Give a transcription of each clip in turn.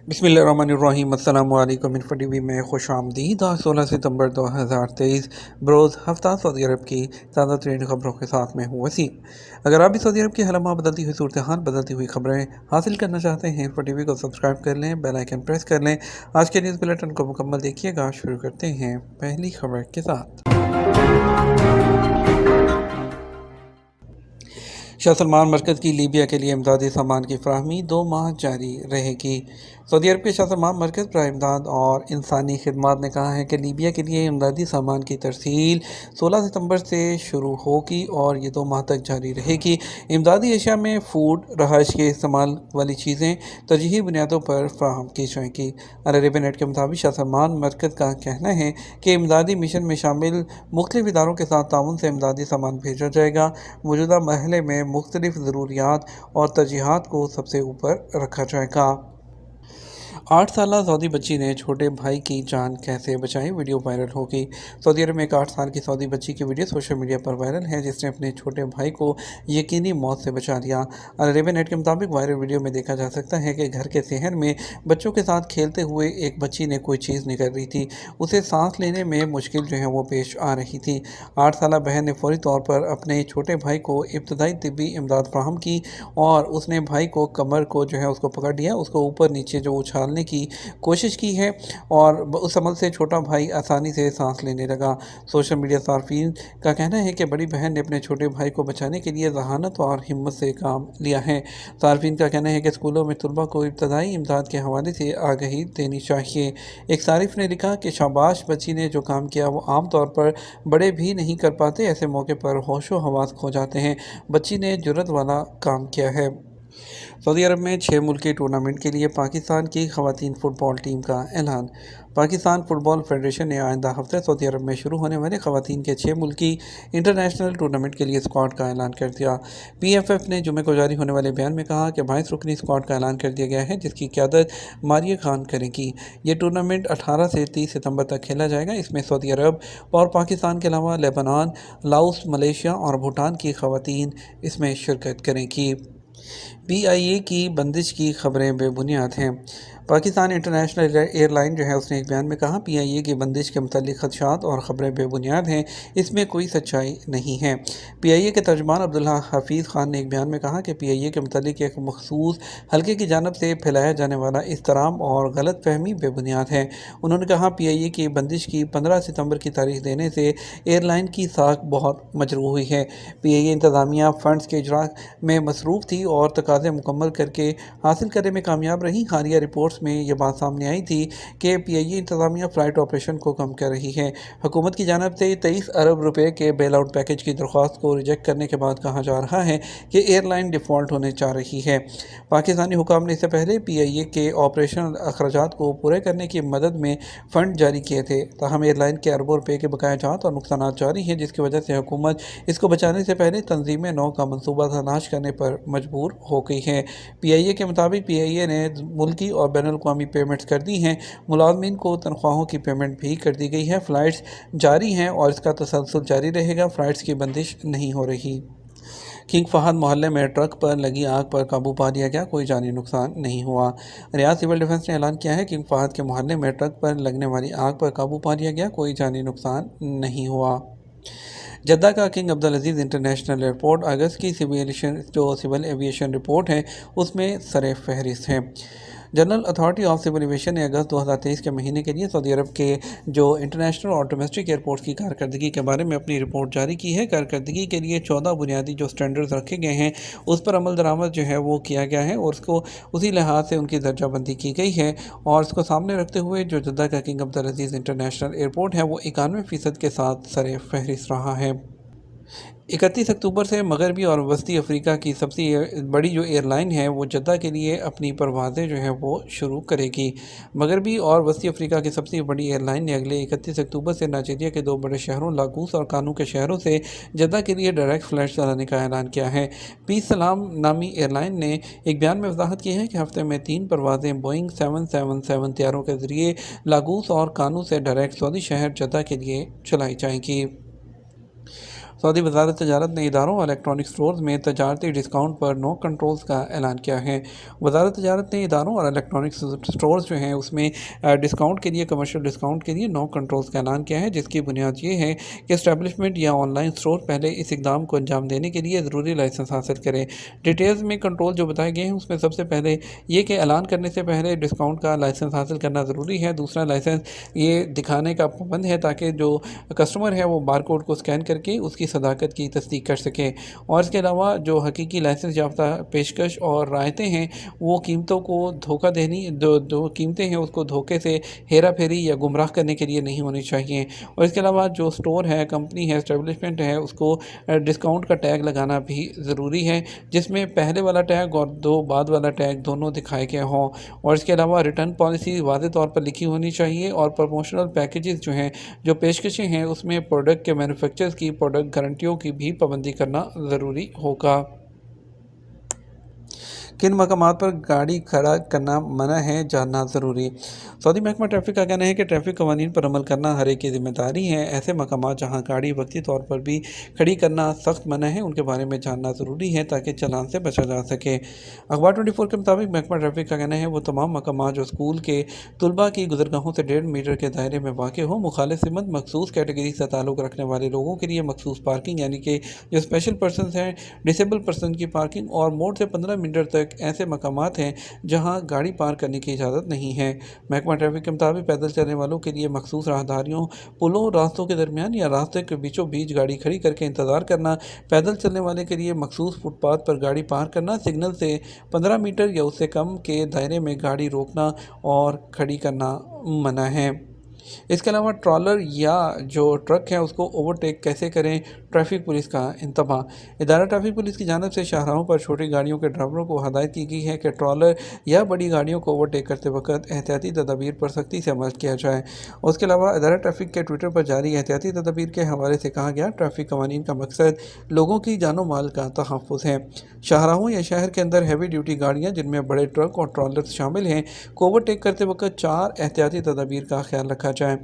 बिस्मिल्लाहिर्रहमानिर्रहीम। अस्सलामु अलैकुम। इन्फो टीवी में खुश आमदीद। आज 16 सितंबर 2023 बरोज़ हफ्ता सऊदी अरब की ताज़ा तरीन खबरों के साथ में हूँ वसीम। अगर आप भी सऊदी अरब की हलमा बदलती हुई सूरत हाल, बदलती हुई खबरें हासिल करना चाहते हैं, इन्फो टीवी को सब्सक्राइब कर लें, बेल आइकन प्रेस कर लें। आज के न्यूज़ बुलेटिन को मुकम्मल देखिएगा। शुरू करते हैं पहली खबर के साथ। शाह सलमान मरकज़ की लीबिया के लिए इमदादी सामान की फराहमी 2 माह जारी रहेगी। सऊदी अरब के शाह सलमान मरकज़ बराए इमदाद और इंसानी खिदमात ने कहा है कि लीबिया के लिए इमदादी सामान की तरसील 16 सितंबर से शुरू होगी और ये 2 माह तक जारी रहेगी। इमदादी अशिया में फ़ूड, रहायश के इस्तेमाल वाली चीज़ें तरजीही बुनियादों पर फराहम की जाएंगी। अल अरेबिया नेट के मुताबिक शाह सलमान मरकज़ का कहना है कि इमदादी मिशन में शामिल मुख्तलिफ इदारों के साथ ताउन से इमदादी सामान भेजा जाएगा। मौजूदा मरहले में मुख्तलिफ ज़रूरियात और तरजीहात को सबसे ऊपर रखा जाएगा। 8 साला सऊदी बच्ची ने छोटे भाई की जान कैसे बचाई, वीडियो वायरल हो गई। सऊदी अरब में एक 8 साल की सऊदी बच्ची की वीडियो सोशल मीडिया पर वायरल है, जिसने अपने छोटे भाई को यकीनी मौत से बचा लिया। अल अरेबिया नेट के मुताबिक वायरल वीडियो में देखा जा सकता है कि घर के सहन में बच्चों के साथ खेलते हुए एक बच्ची ने कोई चीज़ निकल रही थी। उसे सांस लेने में मुश्किल जो है वो पेश आ रही थी। 8 साला बहन ने फौरी तौर पर अपने छोटे भाई को इब्तदाई तिब्बी इमदाद फराहम की और उसने भाई को कमर को जो है उसको पकड़ लिया, उसको ऊपर नीचे जो उछालने की कोशिश की है और उस अमल से छोटा भाई आसानी से सांस लेने लगा। सोशल मीडिया सार्फिन का कहना है कि बड़ी बहन ने अपने छोटे भाई को बचाने के लिए जहानत और हिम्मत से काम लिया है। सार्फिन का कहना है कि स्कूलों में तलबा को इब्तदाई इमदाद के हवाले से आगाही देनी चाहिए। एक सारिफ ने लिखा कि शाबाश, बच्ची ने जो काम किया वो आम तौर पर बड़े भी नहीं कर पाते, ऐसे मौके पर होशो हवास खो जाते हैं। बच्ची ने जुर्रत वाला काम किया है। सऊदी अरब में 6 मुल्की टूर्नामेंट के लिए पाकिस्तान की ख़वातीन फ़ुटबॉल टीम का ऐलान। पाकिस्तान फ़ुटबॉल फेडरेशन ने आइंदा हफ्ते सऊदी अरब में शुरू होने वाले ख़वातीन के 6 मुल्की इंटरनेशनल टूर्नामेंट के लिए स्क्वाड का ऐलान कर दिया। PFF ने जुमे को जारी होने वाले बयान में कहा कि 22 रुकनी स्क्वाड का ऐलान कर दिया गया है, जिसकी क़यादत मारिया खान करेगी। ये टूर्नामेंट 18 से 30 सितंबर तक खेला जाएगा। इसमें सऊदी अरब और पाकिस्तान के अलावा लेबनान, लाओस, मलेशिया और भूटान की ख़वातीन इसमें शिरकत करेंगी। PIA की बंदिश की खबरें बेबुनियाद हैं। पाकिस्तान इंटरनेशनल एयरलाइन जो है उसने एक बयान में कहा, PIA की बंदिश के मुतालिक खदशात और ख़बरें बेबुनियाद हैं, इसमें कोई सच्चाई नहीं है। PIA के तर्जुमान अब्दुल्ला हफीज़ खान ने एक बयान में कहा कि PIA के मुतालिक एक मखसूस हल्के की जानब से फैलाया जाने वाला इस्तराम और गलत फहमी बेबुनियाद है। उन्होंने कहा, PIA की बंदिश की 15 सितंबर की तारीख देने से एयरलाइन की साख बहुत मजरूह हुई है। PIA इंतज़ामिया फ़ंड्स के इजरा में मसरूफ़ थी और तकाज़े मुकम्मल करके हासिल करने में कामयाब रही। हालिया रिपोर्ट्स में यह बात सामने आई थी कि PIA इंतज़ामिया फ़्लाइट ऑपरेशन को कम कर रही है। हुकूमत की जानब से 23 अरब रुपए के बेल आउट पैकेज की दरख्वास्त को रिजेक्ट करने के बाद कहा जा रहा है कि एयरलाइन डिफ़ॉल्ट होने जा रही है। पाकिस्तानी हुकाम ने इससे पहले PIA के ऑपरेशनल अखराजात को पूरे करने की मदद में फ़ंड जारी किए थे। ताहम एयरलाइन के अरबों रुपये के बकाया जात और नुकसानात जारी हैं, जिसकी वजह से हुकूमत इसको बचाने से पहले तंजीम नौ का मनसूबा तलाश करने पर मजबूर हो गई है। PIA के मुताबिक PIA ने मुल्की और बैनुल-अक़वामी पेमेंट्स कर दी हैं। मुलाज़मीन को तनख्वाहों की पेमेंट भी कर दी गई है। फ़्लाइट्स जारी हैं और इसका तसलसल जारी रहेगा। फ़्लाइट्स की बंदिश नहीं हो रही। किंग फहद मोहल्ले में ट्रक पर लगी आग पर काबू पा लिया गया, कोई जानी नुकसान नहीं हुआ। रियाद सिविल डिफेंस ने ऐलान किया है कि किंग फहद के मोहल्ले में ट्रक पर लगने वाली आग पर काबू पा लिया गया, कोई जानी नुकसान नहीं हुआ। जद्दा का king Abdul Aziz international airport अगस्त की सिविल एविएशन रिपोर्ट है उसमें सरे फहरिस्त है। General authority of civil aviation ने अगस्त 2023 के महीने के लिए सऊदी अरब के जो इंटरनेशनल और डोमेस्टिक एयरपोर्ट्स की कारकर्दगी के बारे में अपनी रिपोर्ट जारी की है। कारकर्दगी के लिए 14 बुनियादी जो स्टैंडर्ड्स रखे गए हैं उस पर अमल दरामद जो है वो किया गया है और उसको उसी लिहाज से उनकी दर्जाबंदी की गई है। और इसको सामने रखते हुए जो जद्दा का king Abdul Aziz international airport है वो 91% के साथ सरे फहरिस्त रहा है। 31 अक्टूबर से मगरबी और वस्ती अफ्रीका की सबसे बड़ी जो एयरलाइन है वो जद्दा के लिए अपनी परवाज़ें जो है वो शुरू करेगी। मगरबी और वस्ती अफ्रीका की सबसे बड़ी एयरलाइन ने अगले 31 अक्टूबर से नाइजीरिया के 2 बड़े शहरों लागोस और कानू के शहरों से जद्दा के लिए डायरेक्ट फ़्लाइट चलाने का ऐलान किया है। पीस सलाम नामी एयरलाइन ने एक बयान में वजाहत की है कि हफ्ते में 3 परवाज़ें बोइंग 777 तैयारों के ज़रिए लागोस और कानू से डायरेक्ट सऊदी शहर जद्दा के लिए चलाई जाएंगी। सऊदी वजारत तजारत ने इदारों और इलेक्ट्रॉनिक स्टोर्स में तजारती डिस्काउंट पर नो कंट्रोल्स का ऐलान किया है। वजारत तजारत ने इदारों और इलेक्ट्रॉनिक स्टोर्स जो हैं उसमें डिस्काउंट के लिए, कमर्शियल डिस्काउंट के लिए नो कंट्रोल्स का ऐलान किया है, जिसकी बुनियाद ये है कि इस्टेब्लिशमेंट या ऑनलाइन स्टोर पहले इस इकदाम को अंजाम देने के लिए ज़रूरी लाइसेंस हासिल करें। डिटेल्स में कंट्रोल जो बताए गए हैं उसमें सबसे पहले ये कि ऐलान करने से पहले डिस्काउंट का लाइसेंस हासिल करना ज़रूरी है। दूसरा, लाइसेंस ये दिखाने का पाबंद है ताकि जो कस्टमर है वो बार कोड को स्कैन करके उसकी सदाकत की तस्दीक कर सके। और इसके अलावा जो हकीकी लाइसेंस याफ्ता पेशकश और रायतें हैं वो कीमतों को धोखा देनी जो कीमतें हैं उसको धोखे से हेरा फेरी या गुमराह करने के लिए नहीं होनी चाहिए। और इसके अलावा जो स्टोर है, कंपनी है, एस्टेब्लिशमेंट है, उसको डिस्काउंट का टैग लगाना भी ज़रूरी है, जिसमें पहले वाला टैग और दो बाद वाला टैग दोनों दिखाए गए हों। और इसके अलावा रिटर्न पॉलिसी वाज़ेह तौर पर लिखी होनी चाहिए। और प्रमोशनल पैकेजेस जो हैं, जो पेशकशें हैं, उसमें प्रोडक्ट के मैन्युफैक्चरर्स की प्रोडक्ट गारंटियों की भी पाबंदी करना ज़रूरी होगा। किन मकामात पर गाड़ी खड़ा करना मना है, जानना ज़रूरी। सऊदी महकमा ट्रैफिक का कहना है कि ट्रैफिक कवानीन पर अमल करना हर एक की जिम्मेदारी है। ऐसे मकामात जहाँ गाड़ी वक्ती तौर पर भी खड़ी करना सख्त मना है, उनके बारे में जानना ज़रूरी है ताकि चालान से बचा जा सके। अखबार 24 के मुताबिक महकमा ट्रैफिक का कहना है वो तमाम मकामात जो स्कूल के तलबा की गुजरगाहों से 1.5 मीटर के दायरे में वाक़ हो, मुखालिफ सिमत मखसूस कैटेगरी से ताल्लुक़ रखने वाले लोगों के लिए मखसूस पार्किंग यानी कि जो स्पेशल पर्सन हैं, डिसेबल पर्सन की पार्किंग, और मोड़ से 15 मीटर तक ऐसे मकामात हैं जहां गाड़ी पार करने की इजाज़त नहीं है। महकमा ट्रैफिक के मुताबिक पैदल चलने वालों के लिए मखसूस राहदारियों, पुलों, रास्तों के दरमियान या रास्ते के बीचों बीच गाड़ी खड़ी करके इंतज़ार करना, पैदल चलने वाले के लिए मखसूस फुटपाथ पर गाड़ी पार करना, सिग्नल से 15 मीटर या उससे कम के दायरे में गाड़ी रोकना और खड़ी करना मना है। इसके अलावा ट्रॉलर या जो ट्रक है उसको ओवरटेक कैसे करें, ट्रैफिक पुलिस का इंतबाह। इदारा ट्रैफिक पुलिस की जानिब से शाहराहों पर छोटी गाड़ियों के ड्राइवरों को हदायत की गई है कि ट्रॉलर या बड़ी गाड़ियों को ओवरटेक करते वक्त एहतियाती तदाबीर पर सख्ती से अमल किया जाए। उसके अलावा इदारा ट्रैफिक के ट्विटर पर जारी एहतियाती तदाबीर के हवाले से कहा गया, ट्रैफिक कवानीन का मकसद लोगों की जानो माल का तहफ़्फ़ुज़ है। शाहराहों या शहर के अंदर हैवी ड्यूटी गाड़ियाँ जिनमें बड़े ट्रक और ट्रॉलर शामिल हैं को ओवरटेक करते वक्त 4 एहतियाती तदाबीर का ख्याल रखा जाए।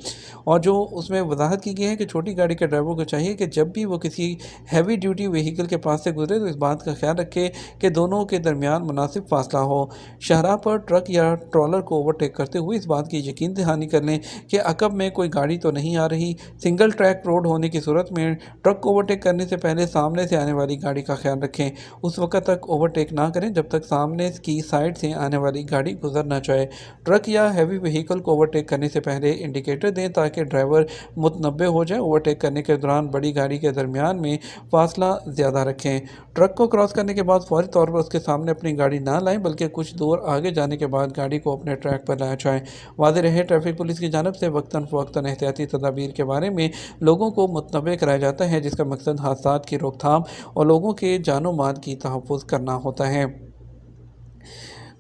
और जो उसमें वजाहत की गई है कि छोटी गाड़ी के ड्राइवर को चाहिए कि जब भी वो किसी हैवी ड्यूटी व्हीकल के पास से गुजरे तो इस बात का ख्याल रखे कि दोनों के दरमियान मुनासिब फासला हो। शाहराह पर ट्रक या ट्रॉलर को ओवरटेक करते हुए इस बात की यकीन दहानी कर लें कि अकब में कोई गाड़ी तो नहीं आ रही। सिंगल ट्रैक रोड होने की सूरत में ट्रक को ओवरटेक करने से पहले सामने से आने वाली गाड़ी का ख्याल रखें। उस वक्त तक ओवरटेक ना करें जब तक सामने की साइड से आने वाली गाड़ी गुजर ना जाए। ट्रक या हैवी व्हीकल को ओवरटेक करने से पहले इंडिकेटर दें ताकि ड्राइवर मुतनब्बे हो जाए। ओवरटेक करने के दौरान बड़ी गाड़ी के दरमियान में फासला ज़्यादा रखें। ट्रक को क्रॉस करने के बाद फौरी तौर पर उसके सामने अपनी गाड़ी ना लाएं, बल्कि कुछ दूर आगे जाने के बाद गाड़ी को अपने ट्रैक पर लाया जाए। वाज़ेह रहे, ट्रैफिक पुलिस की जानिब से वक्तन फ़वक्तन एहतियाती तदाबीर के बारे में लोगों को मुतनब्बे कराया जाता है, जिसका मकसद हादसात की रोकथाम और लोगों के जानो माल की तहफ़्फ़ुज़ करना होता है।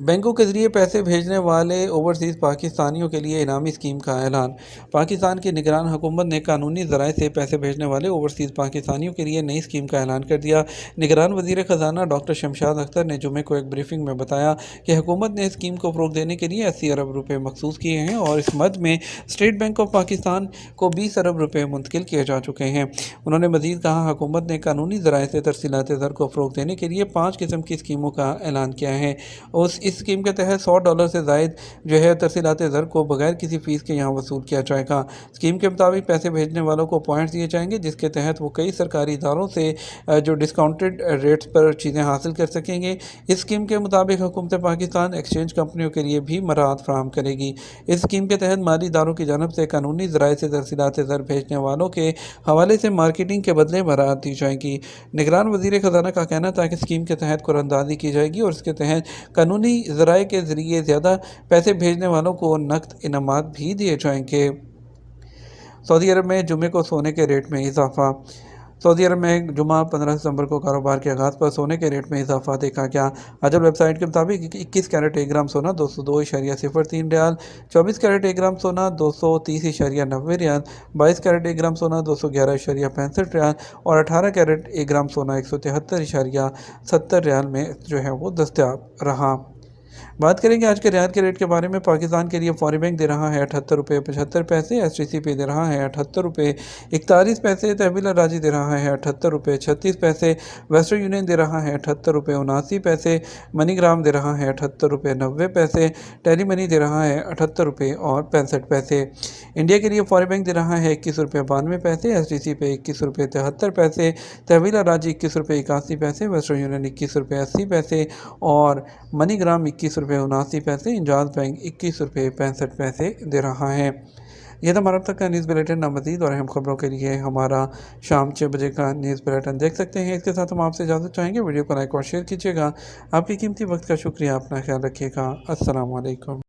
बैंकों के ज़रिए पैसे भेजने वाले ओवरसीज़ पाकिस्तानियों के लिए इनामी स्कीम का ऐलान। पाकिस्तान की निगरान हुकूमत ने कानूनी ज़राए से पैसे भेजने वाले ओवरसीज़ पाकिस्तानियों के लिए नई स्कीम का ऐलान कर दिया। निगरान वज़ीर ख़जाना डॉक्टर शमशाद अख्तर ने जुमे को एक ब्रीफिंग में बताया कि हुकूमत ने स्कीम को फ़रोग़ देने के लिए 80 अरब रुपये मखसूस किए हैं और इस मद में स्टेट बैंक ऑफ पाकिस्तान को 20 अरब रुपये मुंतकिल किए जा चुके हैं। उन्होंने मज़ीद कहा, हुकूमत ने कानूनी ज़राए से तरसीलात ज़र को फ़रोग़ देने के लिए 5 किस्म की स्कीमों का ऐलान किया है। इस स्कीम के तहत $100 से ज़ायद जो है तरसीलात ज़र को बगैर किसी फ़ीस के यहाँ वसूल किया जाएगा। स्कीम के मुताबिक पैसे भेजने वालों को पॉइंट्स दिए जाएंगे, जिसके तहत वो कई सरकारी इदारों से जो डिस्काउंटेड रेट्स पर चीज़ें हासिल कर सकेंगे। इस स्कीम के मुताबिक हुकूमत पाकिस्तान एक्सचेंज कंपनियों के लिए भी मराहत फराहम करेगी। इस स्कीम के तहत माली इदारों की जानब से कानूनी ज़राए से तरसीलात ज़र भेजने वालों के हवाले से मार्केटिंग के बदले मराहत दी जाएगी। निगरान वज़ीर ख़जाना का कहना था कि स्कीम के तहत कुरानंदाज़ी की जाएगी और इसके तहत कानूनी ज़राए के ज़रिए ज़्यादा पैसे भेजने वालों को नकद इनामात भी दिए जाएंगे। सऊदी अरब में जुमे को सोने के रेट में इजाफा। सऊदी अरब में जुमा 15 सितंबर को कारोबार के आगाज़ पर सोने के रेट में इजाफा देखा गया। अजल वेबसाइट के मुताबिक 21 कैरेट 1 ग्राम सोना 202.03 रियाल, 24 कैरेट 1 ग्राम सोना 230.90 रियाल, 22 कैरेट 1 ग्राम सोना 211.65 रियाल और 18 कैरेट 1 ग्राम सोना 173.70 रियाल में जो है वो दस्तयाब रहा। बात करेंगे आज के रियाल के रेट के बारे में। पाकिस्तान के लिए फौरी बैंक दे रहा है 78 रुपये 75 पैसे, STC पे दे रहा है 78 रुपये 41 पैसे, तहवील राजी दे रहा है 78 रुपये 36 पैसे, वेस्टर्न यूनियन दे रहा है 78 रुपये 79 पैसे, मनीग्राम दे रहा है 78 रुपये 90 पैसे, टेली मनी दे रहा है 78 रुपये 65 पैसे। इंडिया के लिए फौरी बैंक दे रहा है 21 रुपये 92 पैसे, STC पे 21 रुपये 73 पैसे, तहवील राजी 21 रुपये 81 पैसे, वेस्टर्न यूनियन 21 रुपये 80 पैसे और मनीग्राम 21 रुपये 79 पैसे। इंजाज बैंक 21 रुपये 65 पैसे दे रहा है। यह था हमारा अब तक का न्यूज़ बुलेटिन। नामज़ीद और अहम खबरों के लिए हमारा शाम 6 बजे का न्यूज़ बुलेटिन देख सकते हैं। इसके साथ हम आपसे इजाज़त चाहेंगे। वीडियो को लाइक और शेयर कीजिएगा। आपकी कीमती वक्त का शुक्रिया। अपना ख्याल रखिएगा। अस्सलाम वालेकुम।